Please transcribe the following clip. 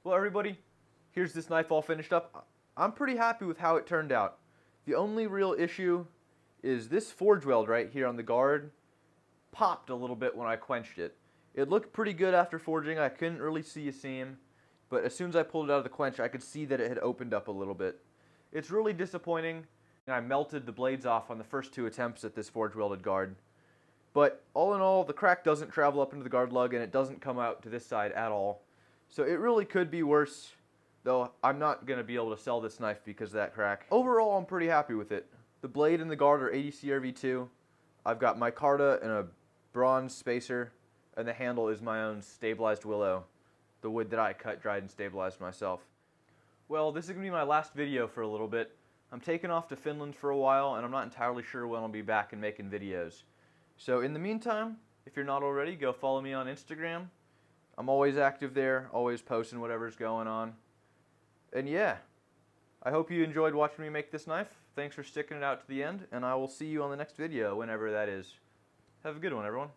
Well, everybody, here's this knife all finished up. I'm pretty happy with how it turned out. The only real issue is this forge weld right here on the guard popped a little bit when I quenched it. It looked pretty good after forging. I couldn't really see a seam, but as soon as I pulled it out of the quench, I could see that it had opened up a little bit. It's really disappointing. I melted the blades off on the first 2 attempts at this forge welded guard. But all in all, the crack doesn't travel up into the guard lug and it doesn't come out to this side at all. So it really could be worse, though I'm not going to be able to sell this knife because of that crack. Overall, I'm pretty happy with it. The blade and the guard are 80 CRV2. I've got micarta and a bronze spacer, and the handle is my own stabilized willow, the wood that I cut, dried, and stabilized myself. Well, this is going to be my last video for a little bit. I'm taking off to Finland for a while, and I'm not entirely sure when I'll be back and making videos. So in the meantime, if you're not already, go follow me on Instagram. I'm always active there, always posting whatever's going on. And yeah, I hope you enjoyed watching me make this knife. Thanks for sticking it out to the end, and I will see you on the next video, whenever that is. Have a good one, everyone.